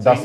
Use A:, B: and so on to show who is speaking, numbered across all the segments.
A: 10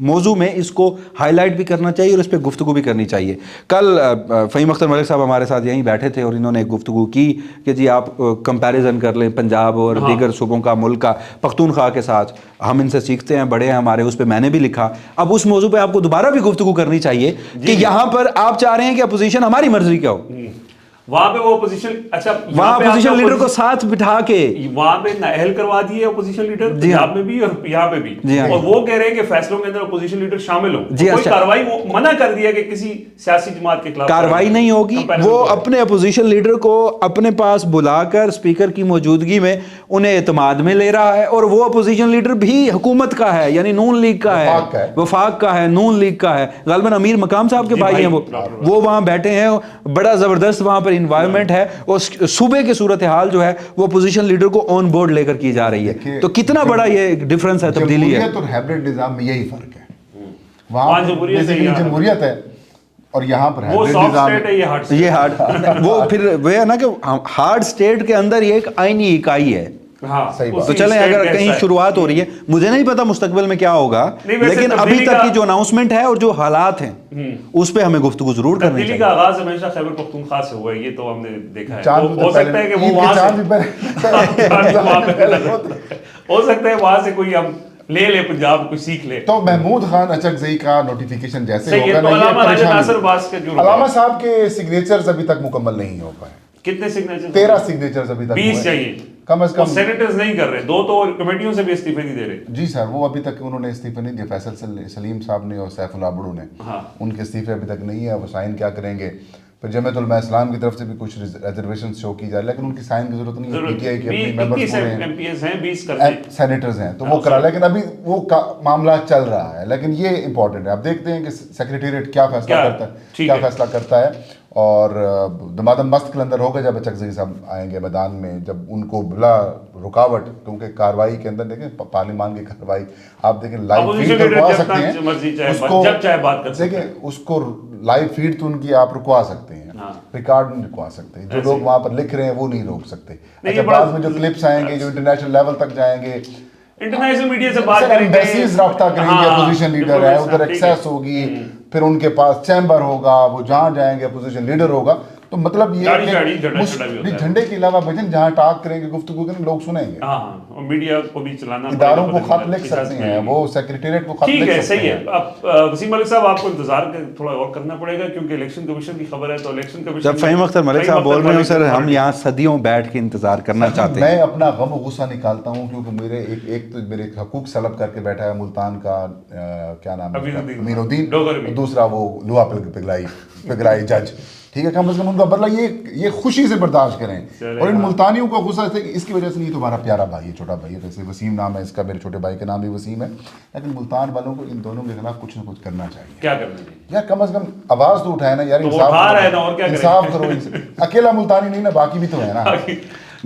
B: موضوع میں اس کو ہائی لائٹ بھی کرنا چاہیے اور اس پہ گفتگو بھی کرنی چاہیے. کل فہیم اختر ملک صاحب ہمارے ساتھ یہیں بیٹھے تھے اور انہوں نے ایک گفتگو کی کہ جی آپ کمپیریزن کر لیں پنجاب اور دیگر صوبوں کا, ملک کا, پختونخوا کے ساتھ, ہم ان سے سیکھتے ہیں, بڑے ہیں ہمارے, اس پہ میں نے بھی لکھا. اب اس موضوع پہ آپ کو دوبارہ بھی گفتگو کرنی چاہیے کہ یہاں پر آپ چاہ رہے ہیں کہ اپوزیشن ہماری مرضی کا ہو,
C: وہاں پہ وہ اپوزیشن, اچھا
B: وہاں اپوزیشن لیڈر کو ساتھ بٹھا کے
C: وہاں پہ نااہل کروا دیے اپوزیشن لیڈر, پنجاب میں بھی اور یہاں پہ بھی, اور وہ کہہ رہے ہیں کہ فیصلوں کے اندر اپوزیشن لیڈر شامل ہوں. کوئی کاروائی منع کر دیا کہ کسی سیاسی جماعت کے خلاف
B: کاروائی نہیں ہوگی. وہ اپنے اپوزیشن لیڈر کو اپنے پاس بلا کر اسپیکر کی موجودگی میں انہیں اعتماد میں لے رہا ہے, اور وہ اپوزیشن لیڈر بھی حکومت کا ہے, یعنی نون لیگ کا ہے, وفاق کا ہے, نون لیگ کا ہے, غالباً امیر مقام صاحب کے بھائی ہیں وہ وہاں بیٹھے ہیں. بڑا زبردست وہاں پر انوائرمنٹ ہے, اور صوبے کی صورتحال جو ہے وہ اپوزیشن لیڈر کو آن بورڈ لے کر کی جا رہی ہے. تو کتنا بڑا یہ ڈفرنس ہے, تبدیلی ہے.
A: جمہوریت اور ہائبرڈ نظام میں یہی فرق ہے. وہاں جمہوریت ہے اور یہاں پر
B: یہ ہارڈ وہ پھر وہ ہے نا کہ ہارڈ اسٹیٹ کے اندر یہ ایک آئینی اکائی ہے. تو چلیں اگر کہیں شروعات ہو رہی ہے, مجھے نہیں پتا مستقبل میں کیا ہوگا, لیکن ابھی تک کی جو اناؤنسمنٹ ہے اور جو حالات ہیں اس پہ ہمیں گفتگو ضرور کرنی چاہیے.
C: کا آغاز ہمیشہ خیبر پختونخوا سے ہوا ہے, یہ تو ہم نے دیکھا ہے. ہو سکتا ہے کہ وہ ہو سکتا ہے وہاں سے کوئی ہم لے لے پنجاب کوئی سیکھ لے.
A: تو محمود خان اچکزئی کا نوٹیفیکیشن جیسے ہوگا نا, علامہ صاحب کے سگنیچرز ابھی تک مکمل نہیں ہو پائے.
C: کتنے سگنیچر؟
A: 13 سگنیچرز ابھی تک
C: 20 چاہیے
A: کم از کم.
C: سینیٹرز نہیں کر رہے, 2 تو کمیٹیوں سے بھی استعفے نہیں دے رہے.
A: جی سر, وہ ابھی تک انہوں نے استعفے نہیں دیا. فیصل سلیم صاحب نے اور سیف اللہ بڑو نے, ان کے استعفے ابھی تک نہیں ہے. وہ سائن کیا کریں گے؟ پھر جمعیت علماء اسلام کی طرف سے بھی کچھ ریزرویشن شو کی جا رہی ہے, لیکن ان کی سائن کی ضرورت نہیں ہے. پی ٹی آئی کے اپنے ممبرز ہیں, سینیٹرز ہیں, تو وہ کرا. لیکن ابھی وہ معاملہ چل رہا ہے, لیکن یہ امپورٹنٹ ہے. اب دیکھتے ہیں کہ سیکریٹریٹ کیا فیصلہ کرتا ہے, کیا فیصلہ کرتا ہے. اور دمادم مست کلندر ہوگا جب اچکزئی صاحب آئیں گے میدان میں, جب ان کو بلا رکاوٹ, کیونکہ کاروائی کے اندر دیکھیں پارلیمان کی کاروائی آپ دیکھیں لائیو فیڈ رکوا سکتے ہیں اس کو, دیکھیں اس کو لائیو فیڈ تو ان کی آپ رکوا سکتے ہیں, ریکارڈ نہیں رکوا سکتے. جو لوگ وہاں پر لکھ رہے ہیں وہ نہیں روک سکتے. اچھا, بعد میں جو کلپس آئیں گے جو انٹرنیشنل لیول تک جائیں گے,
C: انٹرنیشنل میڈیا سے بات کریں گے,
A: ایمبیسیز رابطہ کریں گے, اپوزیشن لیڈر ہے, ادھر ایکسیس ہوگی, پھر ان کے پاس چیمبر ہوگا, وہ جہاں جائیں گے اپوزیشن لیڈر ہوگا. تو مطلب یہ جھنڈے کے علاوہ بھجن جہاں ٹاک کریں گے, گفتگو کریں, لوگ سنیں گے.
C: اور میڈیا کو بھی چلانا,
A: اداروں کو خط لکھ سکتے ہیں, وہ سیکریٹریٹ کو خط لکھ سکتے ہیں.
C: صحیح ہے. اب وسیم ملک صاحب آپ کو انتظار تھوڑا اور کرنا پڑے گا, کیونکہ الیکشن کمیشن کی خبر ہے. تو الیکشن کمیشن
B: جب فہیم اختر ملک صاحب بول رہے ہیں سر, ہم یہاں صدیوں بیٹھ کے انتظار کرنا چاہتے ہیں.
A: میں اپنا غم و غصہ نکالتا ہوں, کیونکہ میرے ایک تو میرے حقوق سلب کر کے بیٹھا ہے ملتان کا کیا نام ہے, امین الدین, دوسرا وہ لوا پگلائی جج. ٹھیک ہے, کم از کم ان کا بدلہ یہ خوشی سے برداشت کریں. اور ان ملتانیوں کا غصہ اس کی وجہ سے نہیں, تو ہمارا پیارا بھائی ہے, چھوٹا بھائی ہے, ویسے وسیم نام ہے اس کا, میرے چھوٹے بھائی کا نام بھی وسیم ہے, لیکن ملتان والوں کو ان دونوں کے خلاف کچھ نہ کچھ کرنا چاہیے.
C: کیا کرنا چاہیے
A: یار؟ کم از کم آواز تو اٹھائے نا یار, انصاف کرو. اکیلا ملتانی نہیں نا, باقی بھی تو ہے نا.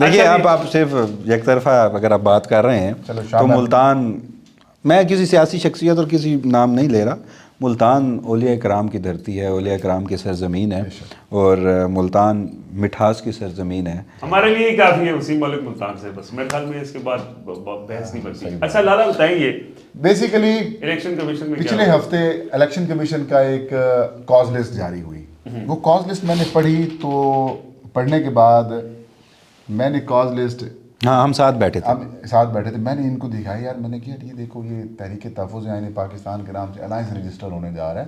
B: دیکھیے آپ صرف یک طرفہ اگر آپ بات کر رہے ہیں تو ملتان, میں کسی سیاسی شخصیت اور کسی نام نہیں لے رہا, ملتان اولیاء کرام کی دھرتی ہے, اولیاء کرام کی سرزمین ہے, اور ملتان مٹھاس کی سرزمین ہے.
C: ہمارے لیے ہی کافی ہے وسیم ملک ملتان سے, بس میرے خیال میں اس کے بعد بحث نہیں بنتی. اچھا لالا بتائیں, یہ
A: بیسیکلی
C: الیکشن کمیشن میں
A: پچھلے ہفتے الیکشن کمیشن کا ایک کاز لسٹ جاری ہوئی. وہ کاز لسٹ میں نے پڑھی, تو پڑھنے کے بعد میں نے کاز لسٹ,
B: ہاں ہم ساتھ بیٹھے
A: تھے, میں نے ان کو دکھائی. یار میں نے کیا, یہ دیکھو یہ تحریک تحفظ آئین پاکستان کے نام سے الائنس رجسٹر ہونے جا رہا ہے,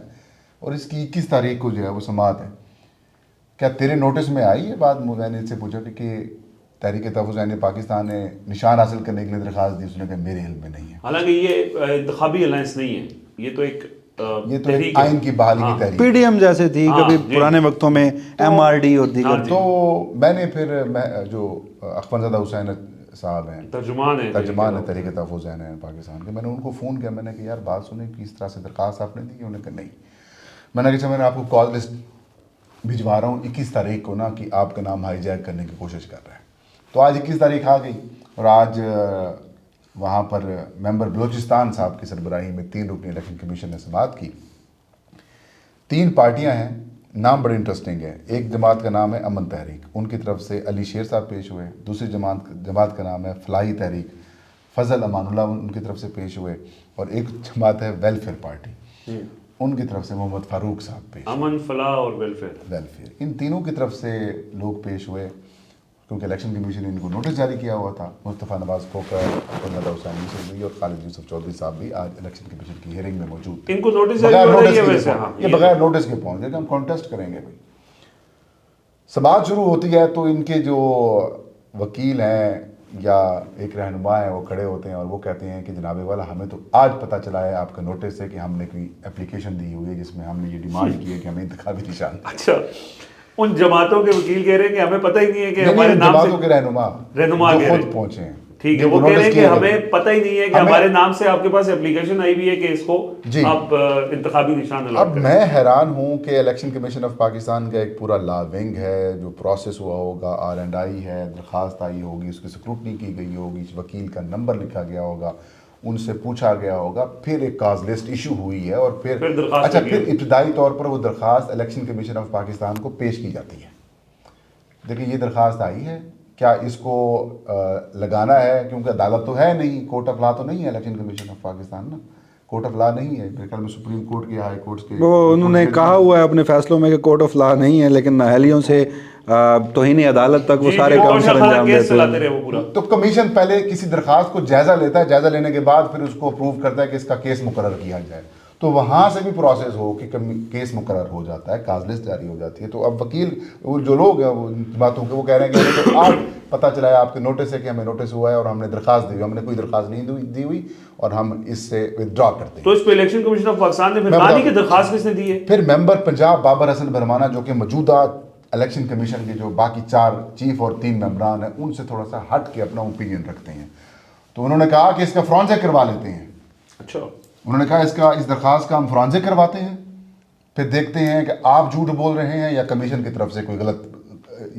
A: اور اس کی 21 تاریخ کو جو ہے وہ سماعت ہے. کیا تیرے نوٹس میں آئی یہ بات؟ میں نے ان سے پوچھا کہ تحریک تحفظ آئین پاکستان نے نشان حاصل کرنے کے لیے درخواست دی. اس نے کہا میرے علم میں نہیں ہے.
C: حالانکہ یہ انتخابی الائنس نہیں ہے, یہ تو ایک
A: آئین کی بحالی کی تحریک,
B: پی ڈی ایم جیسے تھی کبھی پرانے وقتوں میں, ایم آر ڈی اور دیگر.
A: تو میں نے پھر جو اخوانزادہ حسین صاحب ہیں, ترجمان ہے تحریک تحفظ آئین پاکستان کے, میں نے ان کو فون کیا. میں نے کہا یار بات سنیں, کس طرح سے درخواست آپ نے دی؟ انہوں نے کہا نہیں. میں نے کہا میں نے آپ کو کال لسٹ بھجوا رہا ہوں 21 تاریخ کو نا, کہ آپ کا نام ہائی جیک کرنے کی کوشش کر رہے ہیں. تو آج 21 تاریخ آ گئی, اور آج وہاں پر ممبر بلوچستان صاحب کی سربراہی میں 3 رکنی الیکشن کمیشن نے سماعت کی. 3 پارٹیاں ہیں, نام بڑے انٹرسٹنگ ہے. ایک جماعت کا نام ہے امن تحریک, ان کی طرف سے علی شیر صاحب پیش ہوئے. دوسری جماعت کا نام ہے فلاحی تحریک, فضل امان اللہ ان کی طرف سے پیش ہوئے, اور ایک جماعت ہے ویلفیئر پارٹی, ان کی طرف سے محمد فاروق صاحب پیش,
C: امن فلاح اور ویلفیئر,
A: ان تینوں کی طرف سے لوگ پیش ہوئے, کیونکہ الیکشن کمیشن نے ان کو نوٹس جاری کیا ہوا تھا. مصطفیٰ نواز کھوکر, محمد حسین یوسف بھی اور خالد یوسف چودھری صاحب بھی آج الیکشن کمیشن کی ہیئرنگ میں موجود تھے.
C: ان کو نوٹس جاری ہو رہی ہے ویسے, ہاں
A: یہ بغیر نوٹس کے پہنچ گئے کہ ہم کانٹیسٹ کریں گے. بھائی سماعت شروع ہوتی ہے تو ان کے جو وکیل ہیں یا ایک رہنما ہے وہ کھڑے ہوتے ہیں اور وہ کہتے ہیں کہ جناب والا ہمیں تو آج پتہ چلا ہے آپ کا نوٹس ہے کہ ہم نے کوئی اپلیکیشن دی ہوئی ہے جس میں ہم نے یہ ڈیمانڈ کی ہے کہ ہمیں انتخابی نشان.
C: اچھا, ان جماعتوں کے وکیل کہہ رہے ہیں کہ ہمیں پتہ ہی نہیں ہے کہ ہمارے نام سے,
A: جماعتوں کے رہنما جو خود پہنچے ہیں,
C: ٹھیک ہے, وہ کہہ رہے ہیں کہ ہمیں پتہ ہی نہیں ہے کہ ہمارے نام سے آپ کے پاس اپلیکیشن آئی ہوئی ہے کہ اس کو آپ انتخابی نشان الاٹ
A: اب میں حیران ہوں کہ الیکشن کمیشن آف پاکستان کا ایک پورا لا ونگ ہے, جو پروسیس ہوا ہوگا, R&I ہے, درخواست آئی ہوگی, اس کی سکروٹنی کی گئی ہوگی, وکیل کا نمبر لکھا گیا ہوگا, ان سے پوچھا گیا ہوگا, پھر ایک کاز لسٹ ایشو ہوئی ہے اور پھر اچھا پھر ابتدائی طور پر وہ درخواست الیکشن کمیشن آف پاکستان کو پیش کی جاتی ہے. دیکھیں یہ درخواست آئی ہے, کیا اس کو لگانا ہے, کیونکہ عدالت تو ہے نہیں, کورٹ آف لا تو نہیں ہے الیکشن کمیشن آف پاکستان نا, کورٹ آف لا نہیں ہے میرے خیال میں, سپریم کورٹ کے, ہائی کورٹس کے,
B: وہ انہوں نے کہا ہوا ہے اپنے فیصلوں میں کہ کورٹ آف لا نہیں ہے, لیکن نااہلیوں سے توہین عدالت تک وہ سارے کام سر انجام دیتے ہیں.
A: تو کمیشن پہلے کسی درخواست کو جائزہ لیتا ہے, جائزہ لینے کے بعد پھر اس کو اپروو کرتا ہے کہ اس کا کیس مقرر کیا جائے, تو وہاں سے بھی پروسیس ہو کہ کیس مقرر ہو جاتا ہے, کاز لسٹ جاری ہو جاتی ہے. تو اب وکیل جو لوگ ہیں وہ باتوں کے وہ کہہ رہے ہیں کہ ہمیں تو آج پتہ چلا ہے آپ کے نوٹس ہے کہ ہمیں نوٹس ہوا ہے اور ہم نے درخواست دی ہوئی, ہم نے کوئی درخواست نہیں دی ہوئی اور ہم اس سے ودرا کرتے ہیں.
C: تو اس پہ الیکشن کمیشن آف پاکستان نے پھر کہا کہ درخواست کس نے دی ہے.
A: پھر ممبر پنجاب بابر حسن بھرمانہ جو کہ موجودہ الیکشن کمیشن کے جو باقی 4 چیف اور 3 ممبران ہیں ان سے تھوڑا سا ہٹ کے اپنا اوپینین رکھتے ہیں, تو انہوں نے کہا کہ اس کا فرانزک کروا لیتے ہیں.
C: اچھا,
A: انہوں نے کہا اس درخواست کا ہم فرانزک کرواتے ہیں, پھر دیکھتے ہیں کہ آپ جھوٹ بول رہے ہیں یا کمیشن کی طرف سے کوئی غلط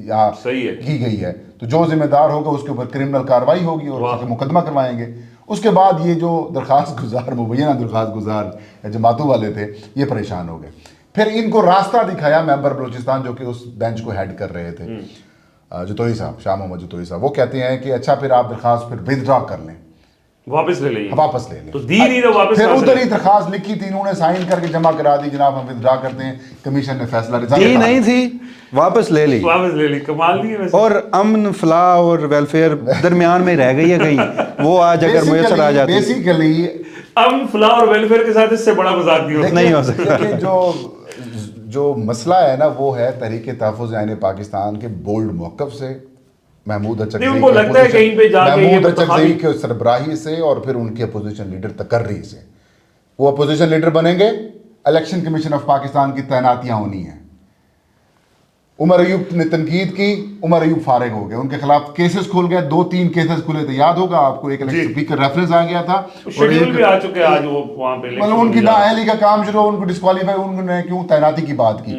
A: یا کی گئی ہے, تو جو ذمہ دار ہوگا اس کے اوپر کرمنل کارروائی ہوگی اور اس سے مقدمہ کروائیں گے. اس کے بعد یہ جو درخواست گزار مبینہ درخواست گزار یا جماعتوں والے تھے یہ پریشان ہو گئے. پھر ان کو راستہ دکھایا ممبر بلوچستان جو کہ اس بینچ کو ہیڈ کر رہے تھے, جتوئی صاحب, شاہ محمد جتوئی صاحب, وہ کہتے ہیں کہ اچھا پھر آپ درخواست پھر ودرا کر لیں,
C: واپس لے لیں,
A: واپس لے لیں.
C: تو دی نہیں تو واپس,
A: پھر ادھر ہی درخواست لکھی تھی, انہوں نے سائن کر کے جمع کرا دی, جناب ہم ودرا کرتے ہیں, کمیشن نے فیصلہ
B: دی نہیں تھی, واپس لے لی,
C: واپس لے لی. کمال نہیں ہے ویسے.
B: اور امن فلاح اور ویلفیئر درمیان میں رہ گئی ہے کہیں, وہ آج اگر میسر آ جاتی.
A: بیسیکلی
C: امن فلاح اور ویلفیئر کے ساتھ اس سے بڑا مذاق
B: نہیں ہو سکتا.
A: جو مسئلہ ہے نا وہ ہے تحریک تحفظ آئین پاکستان کے بولڈ موقف سے, محمود اچکزئی کے سربراہی سے اور پھر ان کے اپوزیشن لیڈر تقرری سے. وہ اپوزیشن لیڈر بنیں گے, الیکشن کمیشن آف پاکستان کی تعیناتیاں ہونی ہیں. عمر ایوب نے تنقید کی, عمر ایوب فارغ ہو گئے, ان کے خلاف کیسز کھل گئے, 2-3 کیسز کھلے تھے, یاد ہوگا آپ کو, ایک الیکشن اسپیکر ریفرنس آ گیا تھا,
C: شیڈول بھی آ چکے آج وہ وہاں پہ,
A: مطلب ان کی نااہلی کا کام شروع ہو, ان کو ڈسکوالیفائی, ان نے کیوں تعیناتی کی بات کی.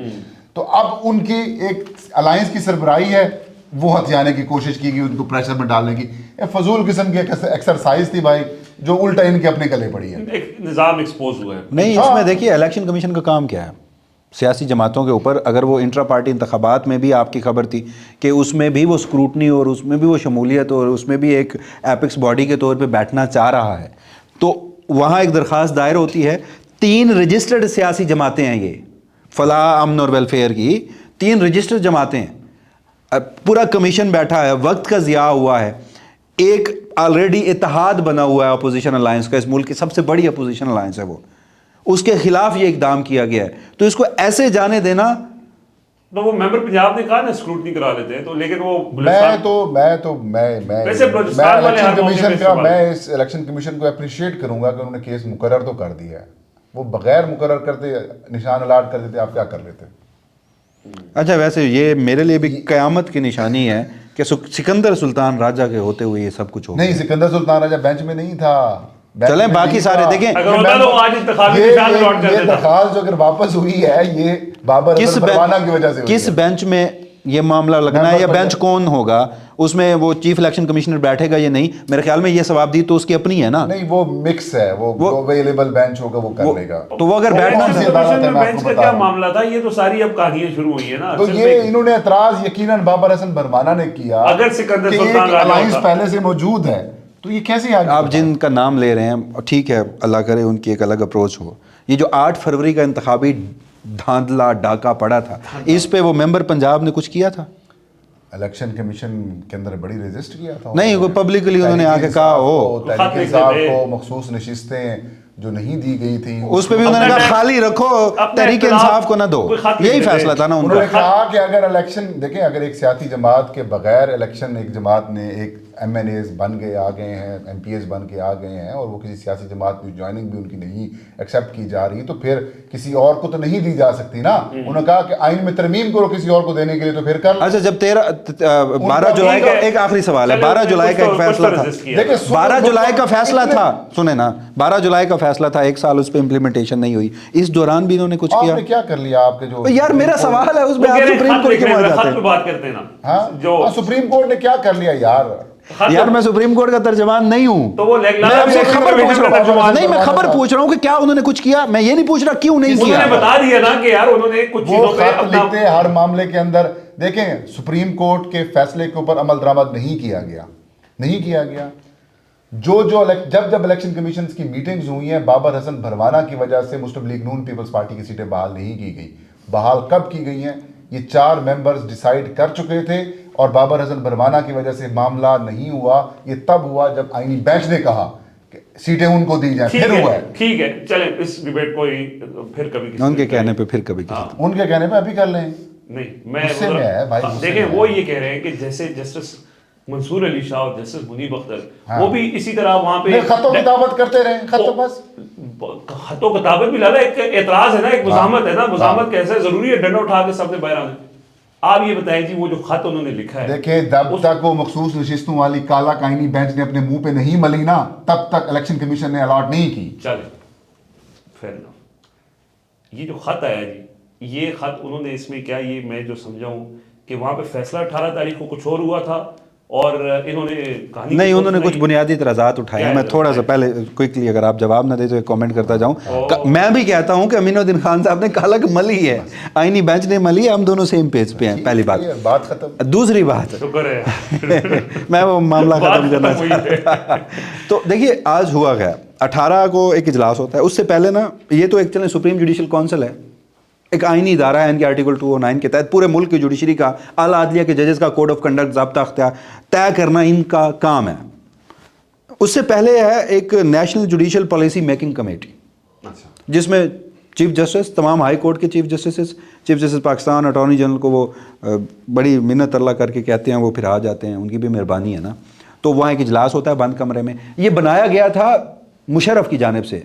A: تو اب ان کی ایک الائنس کی سربراہی ہے, وہ ہتھیانے کی کوشش کی گئی, ان کو پریشر میں ڈالنے کی. فضول قسم کی ایکسرسائز تھی بھائی, جو الٹا ان کے اپنے گلے پڑی ہے.
C: ایک نظام ایکسپوز ہوا ہے.
B: نہیں, اس میں دیکھیے الیکشن کمیشن کا کام کیا ہے, سیاسی جماعتوں کے اوپر, اگر وہ انٹرا پارٹی انتخابات میں بھی آپ کی خبر تھی کہ اس میں بھی وہ سکروٹنی اور اس میں بھی وہ شمولیت اور اس میں بھی ایک ایپکس باڈی کے طور پہ بیٹھنا چاہ رہا ہے, تو وہاں ایک درخواست دائر ہوتی ہے. 3 رجسٹرڈ سیاسی جماعتیں ہیں, یہ فلاح امن اور ویلفیئر کی 3 رجسٹرڈ جماعتیں ہیں. پورا کمیشن بیٹھا ہے, وقت کا ضیاع ہوا ہے, ایک آلریڈی اتحاد بنا ہوا ہے اپوزیشن الائنس کا, اس ملک کی سب سے بڑی اپوزیشن الائنس ہے وہ, اس کے خلاف یہ اقدام کیا گیا ہے. تو اس کو ایسے جانے دینا,
C: تو وہ ممبر پنجاب نے کہا نا اسکروٹنی کرا لیتے ہیں, تو لیکن وہ
A: میں اس الیکشن کمیشن کو اپریشیٹ کروں گا کہ انہوں نے کیس مقرر تو کر دیا ہے. وہ بغیر مقرر کرتے نشان الاٹ کر دیتے, آپ کیا کر لیتے.
B: اچھا ویسے یہ میرے لیے بھی قیامت کی نشانی ہے کہ سکندر سلطان راجہ کے ہوتے ہوئے یہ سب کچھ ہو.
A: نہیں, سکندر سلطان راجہ بینچ میں نہیں تھا.
B: چلیں باقی سارے دیکھیں,
A: یہ درخواست جو اگر واپس ہوئی ہے یہ بابر حسن بھرمانہ کی وجہ سے.
B: کس بینچ میں یہ معاملہ لگنا ہے, یا بینچ کون ہوگا اس میں, وہ چیف الیکشن کمشنر بیٹھے گا یا نہیں, میرے خیال میں یہ ثوابدید تو اس کی اپنی ہے نا.
A: نہیں, وہ مکس ہے, وہ اویلیبل بینچ ہوگا, وہ کر لے گا.
B: تو وہ اگر بیٹھنا
C: بینچ کا کیا معاملہ تھا, یہ تو ساری اب کہانیاں شروع ہوئی ہیں نا.
A: تو یہ انہوں نے اعتراض یقیناً بابر حسن بھرمانہ نے کیا,
C: اگر سکندر
A: سلطان الائنس پہلے سے موجود ہے تو یہ کیسے آگے
B: آپ جن کا نام لے رہے ہیں ٹھیک ہے، اللہ کرے ان کی ایک الگ اپروچ ہو. یہ جو 8 فروری کا انتخابی دھاندلا ڈاکہ پڑا تھا، اس پہ وہ ممبر پنجاب نے کچھ کیا تھا؟
A: الیکشن کمیشن کے اندر بڑی ریزسٹ کیا تھا.
B: نہیں، وہ پبلکلی انہوں نے آ کے کہا ہو
A: تحریک انصاف کو مخصوص نشستیں جو نہیں دی گئی تھیں
B: اس پہ بھی انہوں نے کہا خالی رکھو، تحریک انصاف کو نہ دو. یہی فیصلہ تھا نا ان
A: انہوں نے
B: کا.
A: کہا کہ اگر الیکشن دیکھیں، اگر ایک سیاسی جماعت کے بغیر الیکشن ایک جماعت نے ایک ایم این ایز بن گئے آ گئے ہیں، ایم پی ایز بن کے آ گئے ہیں، اور وہ کسی سیاسی جماعت میں جوائننگ بھی ان کی نہیں ایکسیپٹ کی جا رہی، تو پھر کسی اور کو تو نہیں دی جا سکتی نا. انہوں نے کہا کہ آئین میں ترمیم کرو کسی اور کو دینے کے لیے، تو پھر کر.
B: اچھا، جب 12 جولائی کا ایک آخری سوال ہے، 12 جولائی کا ایک فیصلہ تھا.
A: دیکھیں
B: 12 جولائی کا فیصلہ تھا، سنیں نا، 12 جولائی کا فیصلہ تھا، ایک سال اس پہ امپلیمنٹیشن نہیں ہوئی. اس دوران بھی انہوں نے کچھ
A: آپ
B: کیا؟
A: نے کیا کر لیا؟ آپ کے جو
B: یار میرا سوال ہے اس میں، آپ سپریم کورٹ کے بعد جاتے ہیں.
C: بات کرتے ہیں نا،
A: ہاں
C: جو
A: سپریم کورٹ نے کیا کر لیا
B: یار میں سپریم کورٹ کا ترجمان نہیں ہوں،
C: تو وہ
B: میں آپ سے خبر پوچھ رہا ہوں. نہیں، میں خبر پوچھ رہا ہوں کہ کیا انہوں نے کچھ کیا. میں یہ نہیں پوچھ رہا کیوں نہیں کیا.
C: انہوں نے بتا دیا نا کہ یار انہوں نے کچھ
A: وہ
C: چیزوں پہ
A: خط لکھتے ہیں ہر معاملے کے اندر. دیکھیں سپریم کورٹ کے فیصلے کے اوپر عمل درآمد نہیں کیا گیا. جب الیکشن کمیشنز کی میٹنگز ہوئی ہیں، بابر حسن بھروانہ کی وجہ سے مسلم لیگ نون پیپلز پارٹی کی سیٹیں بحال نہیں کی گئی. بحال کب کی گئی ہیں؟ یہ 4 ممبرز ڈیسائیڈ کر چکے تھے، اور بابر حسن بھروانہ کی وجہ سے معاملہ نہیں ہوا. یہ تب ہوا جب آئینی بینچ نے کہا کہ سیٹیں ان کو دی جائیں، پھر ہوا ہے.
C: ٹھیک ہے، چلیں اس ڈیبیٹ کو پھر کبھی
B: ان کے کہنے پہ پھر کبھی
A: ان کے کہنے پہ ابھی کر لیں.
C: نہیں، دیکھیں وہ یہ کہہ رہے ہیں کہ جیسے جسٹس منصور علی شاہ اور جسٹس منیب اختر وہ بھی اسی طرح وہاں پہ
A: خط و کتابت کرتے رہے.
C: خط و کتابت بھی لالا ایک اعتراض ہے نا، ایک مزاحمت ہے نا. مزاحمت کیسے ضروری ہے ڈنڈا اٹھا کے سب نے باہر آنا؟ آپ یہ بتائیں جی، وہ جو خط انہوں نے لکھا ہے،
A: دیکھیں جب تک وہ مخصوص نشستوں والی کالا کائنی بینچ نے اپنے منہ پہ نہیں ملی نا، تب تک الیکشن کمیشن نے الاٹ نہیں کی.
C: چلیں فیئر انف. یہ جو خط آیا جی، یہ خط انہوں نے اس میں کیا، یہ میں جو سمجھا ہوں کہ وہاں پہ فیصلہ 18 تاریخ کو کچھ اور ہوا تھا، اور انہوں نے کہانی
B: نہیں، انہوں نے کچھ بنیادی اعتراضات اٹھائے. میں تھوڑا سا پہلے کوئکلی اگر آپ جواب نہ دیں تو ایک کامنٹ کرتا جاؤں. میں بھی کہتا ہوں کہ امین الدین خان صاحب نے کہا کہ ملی ہے، آئینی بینچ نے ملی ہے، ہم دونوں سیم پیج پہ ہیں. پہلی بات
A: ختم.
B: دوسری بات میں وہ معاملہ ختم کرنا چاہتا. تو دیکھیے آج ہوا گیا 18 کو ایک اجلاس ہوتا ہے. اس سے پہلے نا یہ تو ایک چلیں سپریم جوڈیشل کونسل ہے، ایک آئینی ادارہ ہے، ان کے آرٹیکل 209 کے تحت پورے ملک کی جوڈیشری کا، اعلیٰ عدلیہ کے ججز کا کوڈ آف کنڈکٹ ضابطہ اختیار طے کرنا ان کا کام ہے. اس سے پہلے ہے ایک national judicial policy making committee, جس میں چیف جسٹس، تمام ہائی کورٹ کے chief justice Pakistan, attorney general کو وہ بڑی منت اللہ کر کے کہتے ہیں، وہ پھر آ جاتے ہیں، ان کی بھی مہربانی ہے نا. تو وہاں ایک اجلاس ہوتا ہے بند کمرے میں. یہ بنایا گیا تھا مشرف کی جانب سے،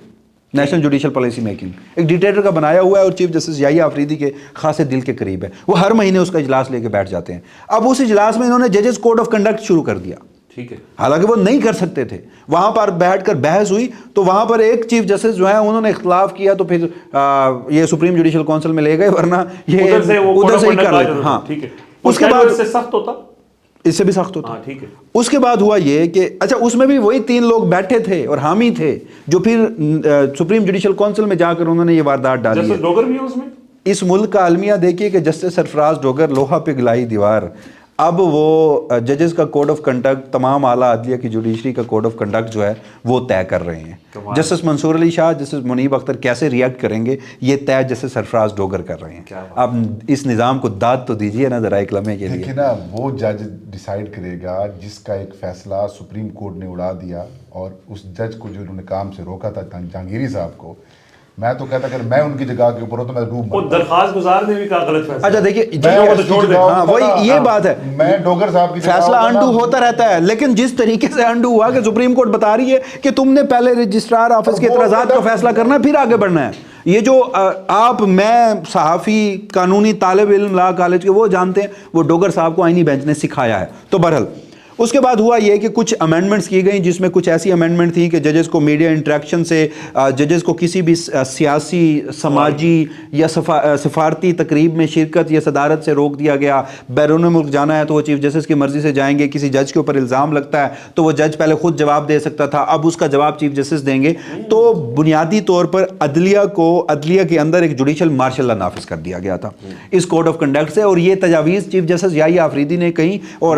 B: نیشنل جوڈیشل پالیسی میکنگ ایک ڈکٹیٹر کا بنایا ہوا ہے، اور چیف جسٹس یحییٰ آفریدی کے خاصے دل کے قریب ہے. وہ ہر مہینے اس کا اجلاس لے کے بیٹھ جاتے ہیں. اب اس اجلاس میں انہوں نے ججز کوڈ آف کنڈکٹ شروع کر دیا.
C: ٹھیک ہے،
B: حالانکہ وہ نہیں کر سکتے تھے. وہاں پر بیٹھ کر بحث ہوئی تو وہاں پر ایک چیف جسٹس جو ہیں انہوں نے اختلاف کیا، تو پھر یہ سپریم جوڈیشل کونسل میں لے گئے، ورنہ یہ ادھر سے ہی کر لیتے. ہاں،
C: اس کے بعد سے سخت ہوتا،
B: اس سے بھی سخت ہوتا.
C: ٹھیک ہے.
B: اس کے بعد ہوا یہ کہ اچھا اس میں بھی وہی 3 لوگ بیٹھے تھے اور حامی تھے جو پھر سپریم جوڈیشل کونسل میں جا کر انہوں نے یہ واردات ڈالی ہے.
C: جسٹس ڈوگر بھی ہے اس میں.
B: اس ملک کا المیہ دیکھیے کہ جسٹس سرفراز ڈوگر لوہا پہ گلائی دیوار. اب وہ ججز کا کوڈ آف کنڈکٹ، تمام اعلیٰ عدلیہ کی جوڈیشری کا کوڈ آف کنڈکٹ جو ہے وہ طے کر رہے ہیں. جسٹس منصور علی شاہ، جسٹس منیب اختر کیسے ریئیکٹ کریں گے، یہ طے جسٹس سرفراز ڈوگر کر رہے ہیں. اب اس نظام کو داد تو دیجیے نا ذرا ایک لمحے کے لیے.
A: دیکھیں نا، وہ جج ڈیسائیڈ کرے گا جس کا ایک فیصلہ سپریم کورٹ نے اڑا دیا، اور اس جج کو جو انہوں نے کام سے روکا تھا جہانگیری صاحب کو، میں تو کہتا اگر میں ان کی جگہ کے اوپر ہوں تو میں ڈوب
C: مرتا. درخواست گزار نے بھی کہا غلط فیصلہ.
B: اچھا دیکھیے، ہاں وہی یہ بات ہے،
A: میں ڈوگر صاحب کی
B: فیصلہ انڈو ہوتا رہتا ہے، لیکن جس طریقے سے انڈو ہوا کہ سپریم کورٹ بتا رہی ہے کہ تم نے پہلے رجسٹرار آفس کے اعتراضات کا فیصلہ کرنا ہے، پھر آگے بڑھنا ہے. یہ جو آپ، میں صحافی، قانونی طالب علم لا کالج کے، وہ جانتے ہیں وہ ڈوگر صاحب کو آئینی بینچ نے سکھایا ہے. تو بہرحال اس کے بعد ہوا یہ کہ کچھ امینڈمنٹس کی گئیں، جس میں کچھ ایسی امینڈمنٹ تھیں کہ ججز کو میڈیا انٹریکشن سے، ججز کو کسی بھی سیاسی، سماجی یا سفارتی تقریب میں شرکت یا صدارت سے روک دیا گیا. بیرون ملک جانا ہے تو وہ چیف جسٹس کی مرضی سے جائیں گے. کسی جج کے اوپر الزام لگتا ہے تو وہ جج پہلے خود جواب دے سکتا تھا، اب اس کا جواب چیف جسٹس دیں گے. تو بنیادی طور پر عدلیہ کے اندر ایک جوڈیشل مارشل لا نافذ کر دیا گیا تھا اس کوڈ آف کنڈکٹ سے. اور یہ تجاویز چیف جسٹس یحییٰ آفریدی نے کہیں، اور